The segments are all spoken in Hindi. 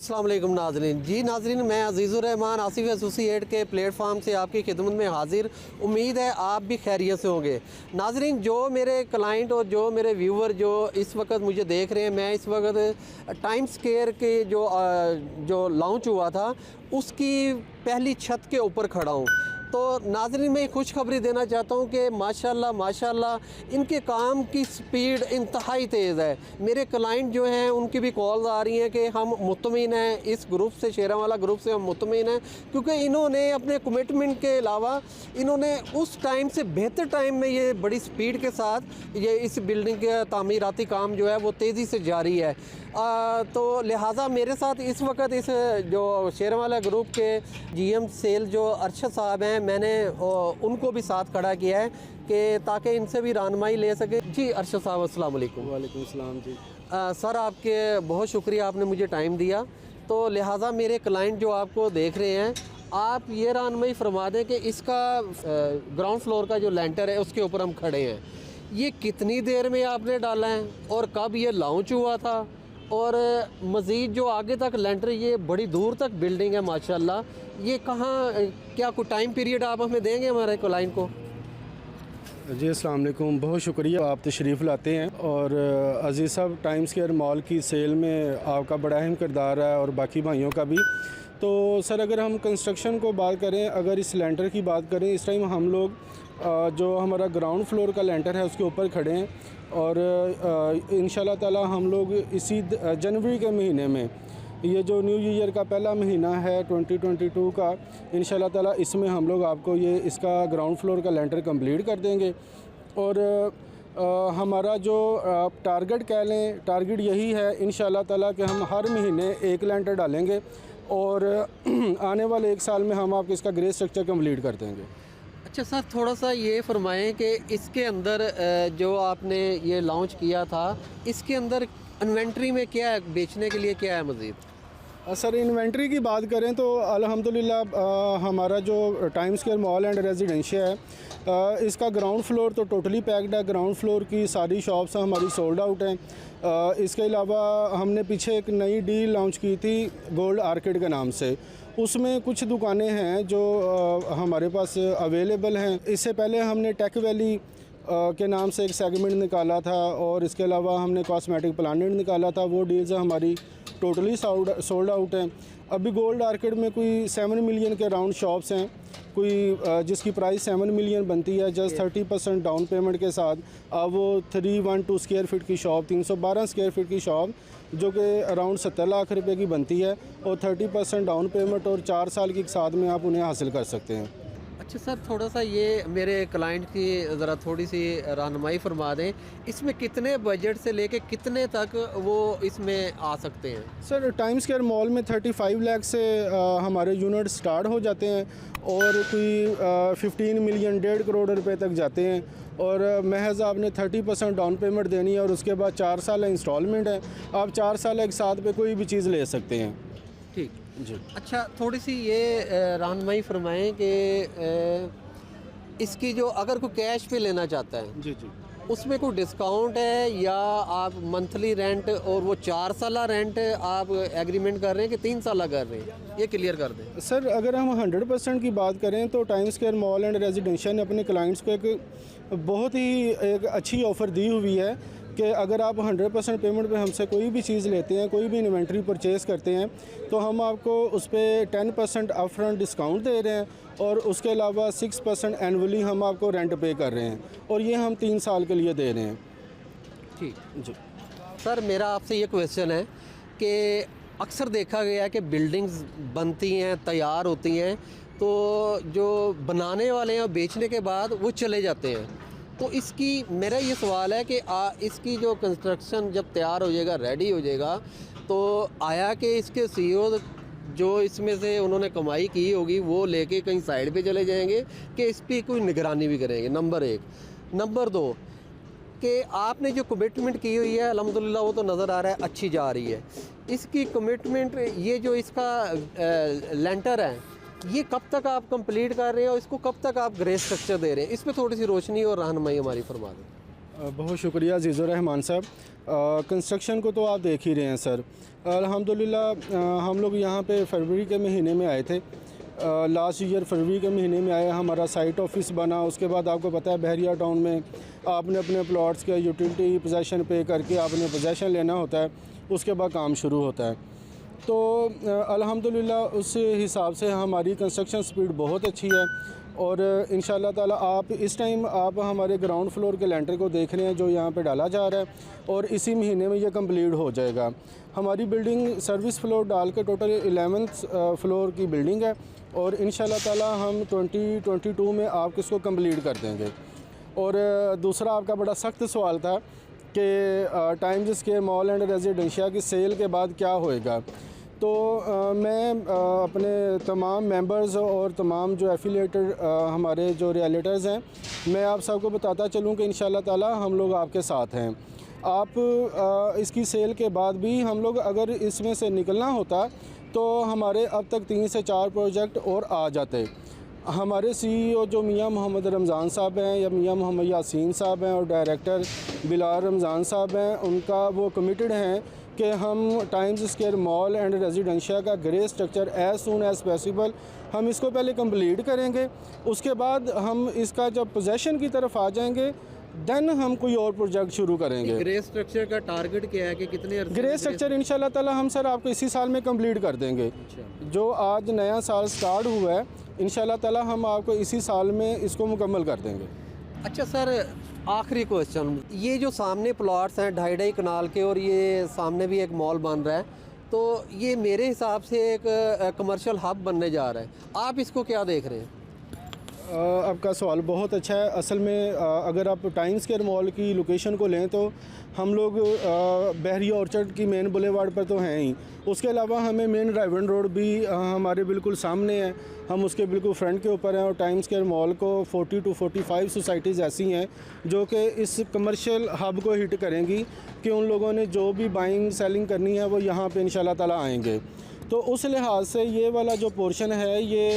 अस्सलाम वालेकुम नाज़रीन। जी नाज़रीन, मैं अज़ीज़ुर रहमान आसिफ एसोसिएट के प्लेटफार्म से आपकी खिदमत में हाज़िर। उम्मीद है आप भी खैरियत से होंगे। नाज़रीन, जो मेरे क्लाइंट और जो मेरे व्यूवर जो इस वक्त मुझे देख रहे हैं, मैं इस वक्त टाइम स्क्वायर के जो लॉन्च हुआ था उसकी पहली छत के ऊपर खड़ा हूँ। तो नाज़रीन, मैं खुशखबरी देना चाहता हूँ कि माशाल्लाह माशाल्लाह इनके काम की स्पीड इंतहाई तेज़ है। मेरे क्लाइंट जो हैं उनकी भी कॉल्स आ रही हैं कि हम मुतमिन हैं, इस ग्रुप से, शेरावाला ग्रुप से हम मुतमिन हैं, क्योंकि इन्होंने अपने कमिटमेंट के अलावा इन्होंने उस टाइम से बेहतर टाइम में ये बड़ी स्पीड के साथ ये इस बिल्डिंग का तामीराती काम जो है वो तेज़ी से जारी है। तो लिहाजा मेरे साथ इस वक्त इस जो शेरावाला ग्रुप के GM सेल जो अरशद साहब हैं, मैंने उनको भी साथ खड़ा किया है कि ताकि इनसे भी रहनुमाई ले सके। जी अरशद साहब, अस्सलाम वालेकुम। वालेकुम सलाम जी। सर, आपके बहुत शुक्रिया, आपने मुझे टाइम दिया। तो लिहाजा मेरे क्लाइंट जो आपको देख रहे हैं, आप ये रहनुमाई फरमा दें कि इसका ग्राउंड फ्लोर का जो लेंटर है उसके ऊपर हम खड़े हैं, ये कितनी देर में आपने डाला है और कब ये लॉन्च हुआ था, और मज़ीद जो आगे तक लेंटर, ये बड़ी दूर तक बिल्डिंग है माशाल्लाह, ये कहाँ, क्या कोई टाइम पीरियड आप हमें देंगे हमारे क्लाइंट को? जी अस्सलाम वालेकुम, बहुत शुक्रिया आप तशरीफ़ लाते हैं। और अज़ीज़ साहब, टाइम स्क्वायर मॉल की सेल में आपका बड़ा अहम किरदार है और बाकी भाइयों का भी। तो सर, अगर हम कंस्ट्रक्शन को बात करें, अगर इस लेंटर की बात करें, इस टाइम हम लोग जो हमारा ग्राउंड फ्लोर का लेंटर है उसके ऊपर खड़े हैं। और इंशाल्लाह ताला हम लोग इसी जनवरी के महीने में, ये जो न्यू ईयर का पहला महीना है 2022 का, इंशाल्लाह ताला इसमें हम लोग आपको ये इसका ग्राउंड फ्लोर का लेंटर कंप्लीट कर देंगे। और हमारा जो टारगेट कह लें, टारगेट यही है इंशाल्लाह ताला कि हम हर महीने एक लेंटर डालेंगे और आने वाले 1 साल में हम आपको इसका ग्रे स्ट्रक्चर कंप्लीट कर देंगे। अच्छा सर, थोड़ा सा ये फरमाएं कि इसके अंदर जो आपने ये लॉन्च किया था, इसके अंदर इन्वेंट्री में क्या है, बेचने के लिए क्या है मज़ीद? सर, इन्वेंट्री की बात करें तो अल्हम्दुलिल्लाह हमारा जो time square mall and residential है, इसका ग्राउंड फ्लोर तो टोटली पैक्ड है। ग्राउंड फ्लोर की सारी शॉप्स हमारी सोल्ड आउट हैं। इसके अलावा हमने पीछे एक नई डील लॉन्च की थी गोल्ड आर्किड के नाम से, उसमें कुछ दुकानें हैं जो हमारे पास अवेलेबल हैं। इससे पहले हमने टेक वैली के नाम से एक सेगमेंट निकाला था और इसके अलावा हमने कॉस्मेटिक प्लानेट निकाला था। वो डील्स हमारी टोटली सोल्ड आउट हैं। अभी गोल्ड आर्किड में कोई 7 मिलियन के राउंड शॉप्स हैं, कोई जिसकी प्राइस 7 मिलियन बनती है जस्ट 30% डाउन पेमेंट के साथ। अब वो 312 स्क्वायर फीट की शॉप, 312 स्क्वायर फीट की शॉप जो कि अराउंड 70 लाख रुपए की बनती है, और 30% डाउन पेमेंट और 4 साल के साथ में आप उन्हें हासिल कर सकते हैं। अच्छा सर, थोड़ा सा ये मेरे क्लाइंट की ज़रा थोड़ी सी रहनुमाई फरमा दें, इसमें कितने बजट से लेके कितने तक वो इसमें आ सकते हैं? सर, टाइम स्क्वायर मॉल में 35 लाख से हमारे यूनिट स्टार्ट हो जाते हैं और कोई 15 मिलियन 1.5 करोड़ रुपए तक जाते हैं। और महज आपने 30% डाउन पेमेंट देनी है और उसके बाद 4 साल इंस्टॉलमेंट है। आप 4 साल एक साथ पे कोई भी चीज़ ले सकते हैं। ठीक जी। अच्छा, थोड़ी सी ये रहनुमाई फरमाएं कि इसकी जो, अगर कोई कैश पे लेना चाहता है, जी जी, उसमें कोई डिस्काउंट है, या आप मंथली रेंट और वो 4 साल रेंट आप एग्रीमेंट कर रहे हैं कि 3 साल कर रहे हैं, ये क्लियर कर दें। सर, अगर हम 100% की बात करें तो time square mall and residential ने अपने क्लाइंट्स को एक बहुत ही एक अच्छी ऑफ़र दी हुई है कि अगर आप 100% पेमेंट पे हमसे कोई भी चीज़ लेते हैं, कोई भी इन्वेंट्री परचेज़ करते हैं, तो हम आपको उस पर 10% अपफ्रंट डिस्काउंट दे रहे हैं और उसके अलावा 6% एनुअली हम आपको रेंट पे कर रहे हैं, और ये हम 3 साल के लिए दे रहे हैं। ठीक जी सर, मेरा आपसे ये क्वेश्चन है कि अक्सर देखा गया है कि बिल्डिंग्स बनती हैं, तैयार होती हैं, तो जो बनाने वाले हैं बेचने के बाद वो चले जाते हैं। तो इसकी मेरा ये सवाल है कि इसकी जो कंस्ट्रक्शन जब तैयार हो जाएगा, रेडी हो जाएगा, तो आया कि इसके CEO जो इसमें से उन्होंने कमाई की होगी वो लेके कहीं साइड पे चले जाएंगे कि इस पर कोई निगरानी भी करेंगे? नंबर 1। नंबर 2 कि आपने जो कमिटमेंट की हुई है अल्हम्दुलिल्लाह वो तो नज़र आ रहा है अच्छी जा रही है। इसकी कमिटमेंट, ये जो इसका लेंटर है, ये कब तक आप कंप्लीट कर रहे हैं और इसको कब तक आप ग्रे स्ट्रक्चर दे रहे हैं? इस पर थोड़ी सी रोशनी और रहनुमाई हमारी फरमा दें। बहुत शुक्रिया अज़ीज़ुर रहमान साहब। कंस्ट्रक्शन को तो आप देख ही रहे हैं सर। अल्हम्दुलिल्लाह हम लोग यहाँ पे फरवरी के महीने में आए थे, लास्ट ईयर फरवरी के महीने में आए। हमारा साइट ऑफिस बना, उसके बाद आपको पता है बहरिया टाउन में आपने अपने प्लॉट्स के यूटिलिटी पोजेसन पे करके आपने पोजेसन लेना होता है, उसके बाद काम शुरू होता है। तो अल्हम्दुलिल्लाह उस हिसाब से हमारी कंस्ट्रक्शन स्पीड बहुत अच्छी है और इंशाअल्लाह ताला आप इस टाइम आप हमारे ग्राउंड फ्लोर के लेंटर को देख रहे हैं जो यहाँ पे डाला जा रहा है और इसी महीने में ये कंप्लीट हो जाएगा। हमारी बिल्डिंग सर्विस फ्लोर डाल के टोटल 11th फ्लोर की बिल्डिंग है और इंशाअल्लाह ताला हम 2022 में आप इसको कंप्लीट कर देंगे। और दूसरा आपका बड़ा सख्त सवाल था कि times Square mall and residencia की सेल के बाद क्या होएगा। तो मैं अपने तमाम मेंबर्स और तमाम जो एफिलिएटेड हमारे जो रियल्टर्स हैं, मैं आप सबको बताता चलूँ कि इंशाअल्लाह ताला हम लोग आपके साथ हैं। आप इसकी सेल के बाद भी हम लोग अगर इसमें से निकलना होता तो हमारे अब तक 3 से 4 प्रोजेक्ट और आ जाते। हमारे CEO जो मियां मोहम्मद रमज़ान साहब हैं या मियां मोहम्मद यासीन साहब हैं और डायरेक्टर बिलाल रमज़ान साहब हैं, उनका वो कमिटेड हैं कि हम Times Square mall and Residencia का grey structure as soon as possible हम इसको पहले कंप्लीट करेंगे। उसके बाद हम इसका जब पोजेसन की तरफ आ जाएंगे देन हम कोई और प्रोजेक्ट शुरू करेंगे। ग्रे स्ट्रक्चर का टारगेट क्या है कि कितने अरसे ग्रे में स्ट्रक्चर इंशाल्लाह ताला हम सर आपको इसी साल में कंप्लीट कर देंगे। जो आज नया साल स्टार्ट हुआ है इंशाल्लाह ताला हम आपको इसी साल में इसको मुकम्मल कर देंगे। अच्छा सर, आखिरी क्वेश्चन, ये जो सामने प्लॉट्स हैं 2.5 कनाल के और ये सामने भी एक मॉल बन रहा है, तो ये मेरे हिसाब से एक कमर्शियल हब बनने जा रहा है, आप इसको क्या देख रहे हैं? आपका सवाल बहुत अच्छा है। असल में अगर आप टाइम्स स्क्वायर मॉल की लोकेशन को लें तो हम लोग बहरिया ऑर्चर्ड की मेन बुलेवार्ड पर तो हैं ही, उसके अलावा हमें मेन राइवन रोड भी हमारे बिल्कुल सामने है, हम उसके बिल्कुल फ्रंट के ऊपर हैं। और टाइम्स स्क्वायर मॉल को 40 to 45 सोसाइटीज़ ऐसी हैं जो कि इस कमर्शियल हब को हिट करेंगी कि उन लोगों ने जो भी बाइंग सेलिंग करनी है वो यहाँ पे इंशाल्लाह ताला आएंगे। तो उस लिहाज से ये वाला जो पोर्शन है ये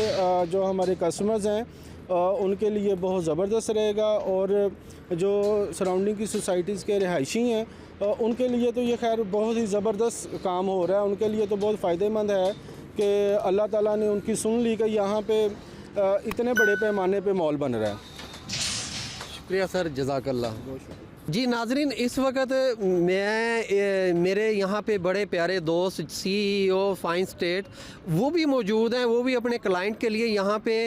जो हमारे कस्टमर्स हैं उनके लिए बहुत ज़बरदस्त रहेगा और जो सराउंडिंग की सोसाइटीज़ के रिहायशी हैं उनके लिए तो ये खैर बहुत ही ज़बरदस्त काम हो रहा है। उनके लिए तो बहुत फ़ायदेमंद है कि अल्लाह ताला ने उनकी सुन ली कि यहाँ पे इतने बड़े पैमाने पे मॉल बन रहा है। शुक्रिया सर, जज़ाकल्लाह। जी नाजरीन, इस वक्त मैं मेरे यहाँ पे बड़े प्यारे दोस्त CEO फाइन स्टेट वो भी मौजूद हैं, वो भी अपने क्लाइंट के लिए यहाँ पे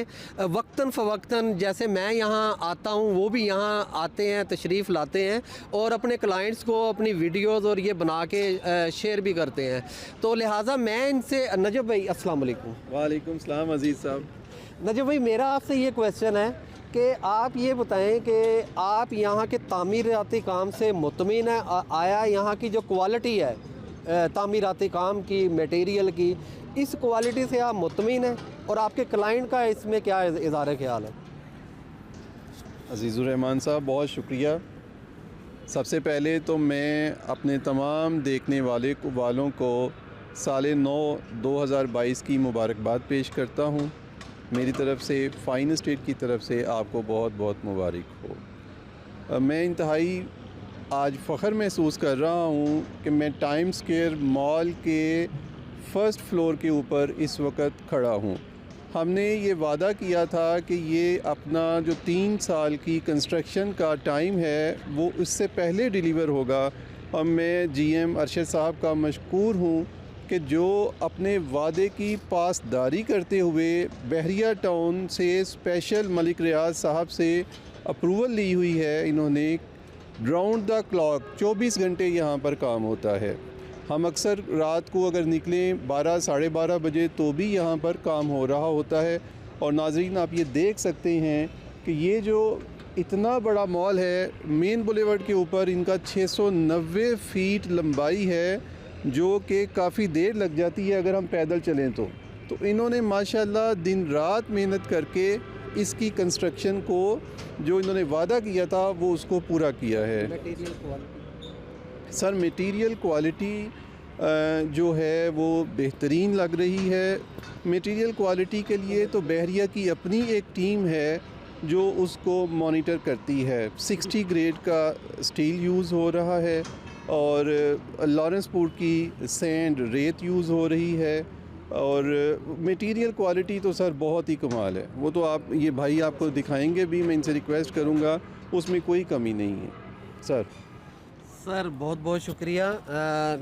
वक्तन फ़वक्तन जैसे मैं यहाँ आता हूँ वो भी यहाँ आते हैं, तशरीफ़ लाते हैं और अपने क्लाइंट्स को अपनी वीडियोज़ और ये बना के शेयर भी करते हैं। तो लिहाजा मैं इनसे, नजब भाई अस्सलाम वालेकुम। वालेकुम सलाम अजीज़ साहब। नजब भाई, मेरा आपसे ये क्वेश्चन है कि आप ये बताएं कि आप यहाँ के तामीराती काम से मुतमिन है? आया यहाँ की जो क्वालिटी है तामीराती काम की, मटेरियल की, इस क्वालिटी से आप मुतमिन हैं और आपके क्लाइंट का इसमें क्या इज़हार ख्याल है? अजीज़ुर रहमान साहब, बहुत शुक्रिया। सबसे पहले तो मैं अपने तमाम देखने वालों को साल नौ 2022 की मुबारकबाद पेश करता हूँ। मेरी तरफ़ से फाइन स्टेट की तरफ से आपको बहुत बहुत मुबारक हो। मैं इंतहाई आज फ़ख्र महसूस कर रहा हूँ कि मैं टाइम्स स्क्वायर मॉल के फ़र्स्ट फ्लोर के ऊपर इस वक्त खड़ा हूँ। हमने ये वादा किया था कि ये अपना जो 3 साल की कंस्ट्रक्शन का टाइम है वो उससे पहले डिलीवर होगा और मैं GM अरशद साहब का मशकूर हूँ कि जो अपने वादे की पासदारी करते हुए बहरिया टाउन से स्पेशल मलिक रियाज साहब से अप्रूवल ली हुई है। इन्होंने राउंड द क्लॉक 24 घंटे यहाँ पर काम होता है। हम अक्सर रात को अगर निकलें 12 साढ़े 12 बजे तो भी यहाँ पर काम हो रहा होता है। और नाज़रीन, आप ये देख सकते हैं कि ये जो इतना बड़ा मॉल है मेन बुलेवार्ड के ऊपर, इनका 690 फीट लंबाई है जो कि काफ़ी देर लग जाती है अगर हम पैदल चलें तो इन्होंने माशाल्लाह दिन रात मेहनत करके इसकी कंस्ट्रक्शन को जो इन्होंने वादा किया था वो उसको पूरा किया है। सर, मटेरियल क्वालिटी जो है वो बेहतरीन लग रही है। मटेरियल क्वालिटी के लिए तो बहरिया की अपनी एक टीम है जो उसको मॉनिटर करती है। 60 ग्रेड का स्टील यूज़ हो रहा है और लॉरेंसपुर की सैंड रेत यूज़ हो रही है और मटेरियल क्वालिटी तो सर बहुत ही कमाल है। वो तो आप ये भाई आपको दिखाएंगे भी, मैं इनसे रिक्वेस्ट करूँगा, उसमें कोई कमी नहीं है सर। सर बहुत बहुत शुक्रिया।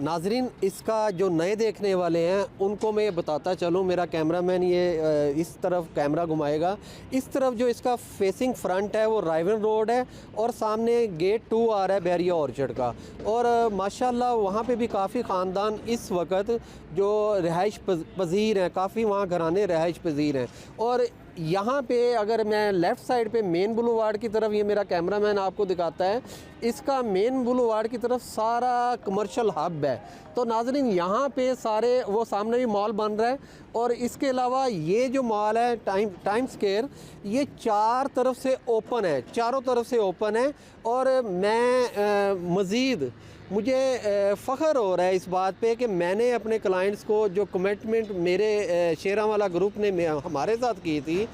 नाजरीन, इसका जो नए देखने वाले हैं उनको मैं बताता चलूँ, मेरा कैमरामैन ये इस तरफ कैमरा घुमाएगा। इस तरफ जो इसका फेसिंग फ्रंट है वो राइवन रोड है और सामने गेट 2 आ रहा है बैरिया ऑर्चर्ड का। और माशाल्लाह वहाँ पे भी काफ़ी ख़ानदान इस वक्त जो रिहाइश पजीर हैं, काफ़ी वहाँ घराने रिहाइश पजीर हैं। और यहाँ पे अगर मैं लेफ़्ट साइड पे मेन बुलवार्ड की तरफ, ये मेरा कैमरामैन आपको दिखाता है, इसका मेन बुलवार्ड की तरफ सारा कमर्शियल हब है। तो नाज़रीन यहाँ पे सारे वो सामने भी मॉल बन रहा है और इसके अलावा ये जो मॉल है टाइम स्क्वायर, ये चार तरफ से ओपन है, चारों तरफ से ओपन है। और मैं मज़ीद मुझे फ़ख्र हो रहा है इस बात पे कि मैंने अपने क्लाइंट्स को जो कमिटमेंट मेरे शेरावाला ग्रुप ने हमारे साथ की थी,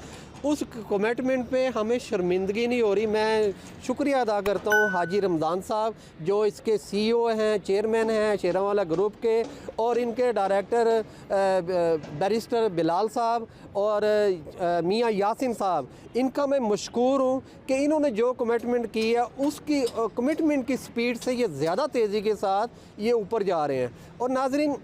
उस कमिटमेंट पे हमें शर्मिंदगी नहीं हो रही। मैं शुक्रिया अदा करता हूँ हाजी रमज़ान साहब जो इसके CEO हैं, चेयरमैन हैं शेरावाला ग्रुप के, और इनके डायरेक्टर बैरिस्टर बिलाल साहब और मियाँ यासिन साहब। इनका मैं मशकूर हूँ कि इन्होंने जो कमिटमेंट की है उसकी कमिटमेंट की स्पीड से ये ज़्यादा तेज़ी के साथ ये ऊपर जा रहे हैं। और नाज़रीन,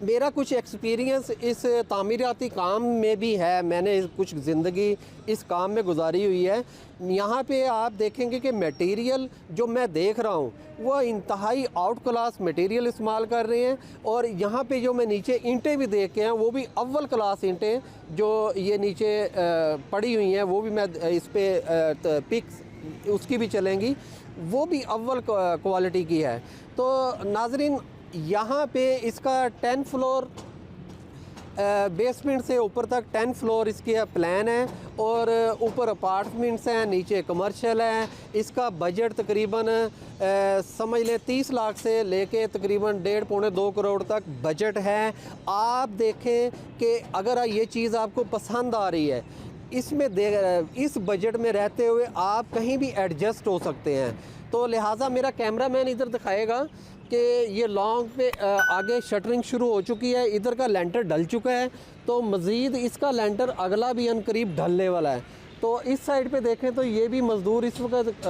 मेरा कुछ एक्सपीरियंस इस तामीराती काम में भी है, मैंने कुछ ज़िंदगी इस काम में गुजारी हुई है। यहाँ पे आप देखेंगे कि मटेरियल जो मैं देख रहा हूँ वह इंतहाई आउट क्लास मटेरियल इस्तेमाल कर रहे हैं। और यहाँ पे जो मैं नीचे ईंटें भी देख के हैं वो भी अव्वल क्लास ईंटें जो ये नीचे पड़ी हुई हैं, वो भी मैं इस पर पिक्स उसकी भी चलेंगी, वो भी अव्वल क्वालिटी की है। तो नाज़रीन, यहाँ पे इसका 10 फ्लोर बेसमेंट से ऊपर तक 10 फ्लोर इसके प्लान है और ऊपर अपार्टमेंट्स हैं, नीचे कमर्शियल है। इसका बजट तकरीबन समझ लें 30 लाख से लेके तकरीबन 1.5-2 करोड़ तक बजट है। आप देखें कि अगर ये चीज़ आपको पसंद आ रही है, इसमें इस बजट में रहते हुए आप कहीं भी एडजस्ट हो सकते हैं। तो लिहाजा मेरा कैमरामैन इधर दिखाएगा कि ये लॉन्ग पे आगे शटरिंग शुरू हो चुकी है, इधर का लेंटर ढल चुका है, तो मज़ीद इसका लेंटर अगला भी अनकरीब ढलने वाला है। तो इस साइड पे देखें तो ये भी मज़दूर इस वक्त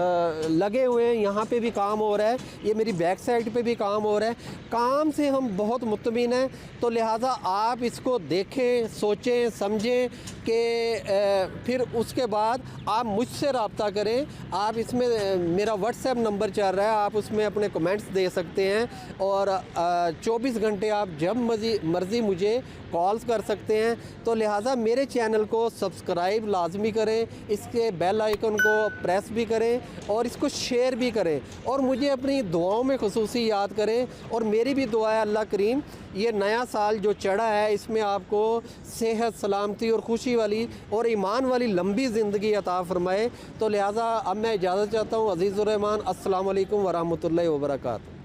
लगे हुए हैं, यहाँ पे भी काम हो रहा है, ये मेरी बैक साइड पे भी काम हो रहा है। काम से हम बहुत मुतमिन हैं। तो लिहाजा आप इसको देखें, सोचें, समझें कि फिर उसके बाद आप मुझसे रब्ता करें। आप इसमें मेरा व्हाट्सएप नंबर चल रहा है, आप उसमें अपने कमेंट्स दे सकते हैं और 24 घंटे आप जब मर्ज़ी मुझे कॉल्स कर सकते हैं। तो लिहाजा मेरे चैनल को सब्सक्राइब लाजमी करें, इसके बेल आइकन को प्रेस भी करें और इसको शेयर भी करें और मुझे अपनी दुआओं में खुसूसी याद करें। और मेरी भी दुआ है अल्लाह करीम ये नया साल जो चढ़ा है इसमें आपको सेहत, सलामती और खुशी वाली और ईमान वाली लंबी ज़िंदगी अता फ़रमाए। तो लिहाजा अब मैं इजाज़त चाहता हूँ। अज़ीज़ुर रहमान, अस्सलाम वालेकुम व रहमतुल्लाहि व बरकातहू।